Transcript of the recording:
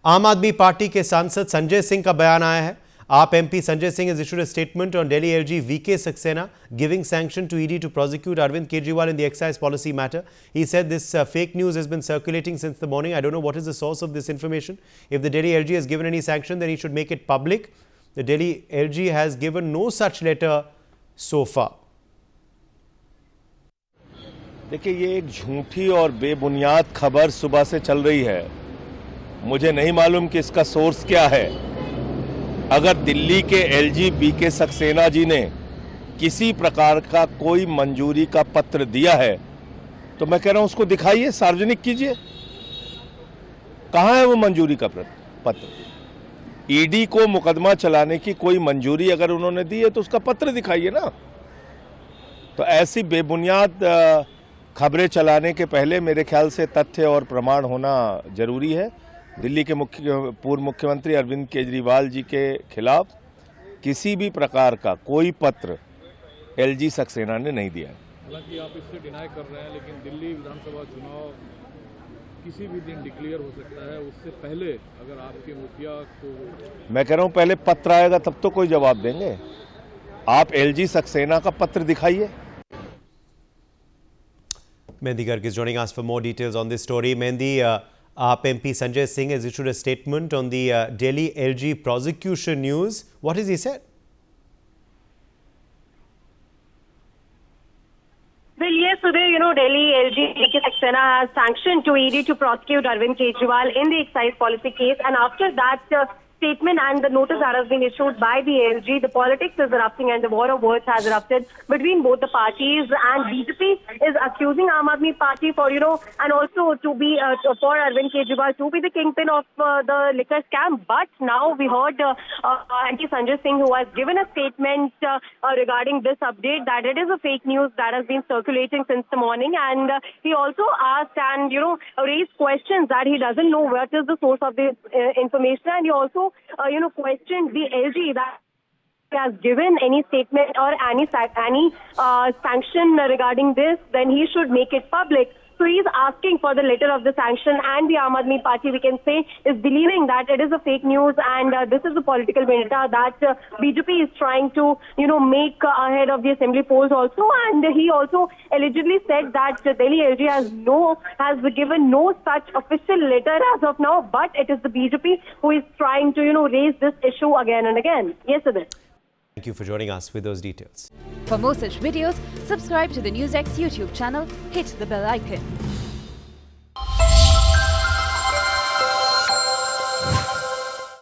आम आदमी पार्टी के सांसद संजय सिंह का बयान आया है। आप MP Sanjay Singh has issued a statement on Delhi LG VK Saxena giving sanction to ED to prosecute Arvind Kejriwal in the excise policy matter. He said this fake news has been circulating since the morning. I don't know what is the source of this information. If the Delhi LG has given any sanction, then he should make it public. The Delhi LG has given no such letter so far. देखिए, ये एक झूठी और बेबुनियाद खबर सुबह से चल रही है। मुझे नहीं मालूम कि इसका सोर्स क्या है। अगर दिल्ली के LG VK सक्सेना जी ने किसी प्रकार का कोई मंजूरी का पत्र दिया है तो मैं कह रहा हूं उसको दिखाइए, सार्वजनिक कीजिए। कहां है वो मंजूरी का पत्र? ED को मुकदमा चलाने की कोई मंजूरी अगर उन्होंने दी है तो उसका पत्र दिखाइए ना। तो ऐसी बेबुनियाद खबरें चलाने के पहले मेरे ख्याल से तथ्य और प्रमाण होना जरूरी है। दिल्ली के पूर्व मुख्यमंत्री अरविंद केजरीवाल जी के खिलाफ किसी भी प्रकार का कोई पत्र LG सक्सेना ने नहीं दिया है। हालांकि आप इससे डिनाई कर रहे हैं, लेकिन दिल्ली विधानसभा चुनाव किसी भी दिन डिक्लेयर हो सकता है। उससे पहले अगर आपके मुखिया को, मैं कह रहा हूं पहले पत्र आएगा तब तो कोई जवाब देंगे। आप LG सक्सेना का पत्र दिखाइए। Mehndi Garg is joining us for more details on this story. Mehndi, AAP MP Sanjay Singh has issued a statement on the Delhi LG prosecution news. What has he said? Well, yes, today, Delhi LG VK Saxena has sanctioned to ED to prosecute Arvind Kejriwal in the excise policy case. And after that statement and the notice that has been issued by the LG, the politics is erupting and the war of words has erupted between both the parties. And BJP is accusing Aam Aadmi Party for, and also to be for Arvind Kejriwal to be the kingpin of the liquor scam. But now we heard MP Sanjay Singh, who has given a statement regarding this update, that it is a fake news that has been circulating since the morning. And he also asked and, raised questions that he doesn't know what is the source of this information. And he also questioned the LG that has given any statement or any sanction regarding this, then he should make it public. So he is asking for the letter of the sanction, and the Aam Aadmi Party, we can say, is believing that it is a fake news, and this is a political vendetta that BJP is trying to, make ahead of the assembly polls also. And he also allegedly said that Delhi LG has given no such official letter as of now, but it is the BJP who is trying to, raise this issue again and again. Yes, Sudhir. Thank you for joining us with those details. For more such videos, subscribe to the NewsX YouTube channel, hit the bell icon.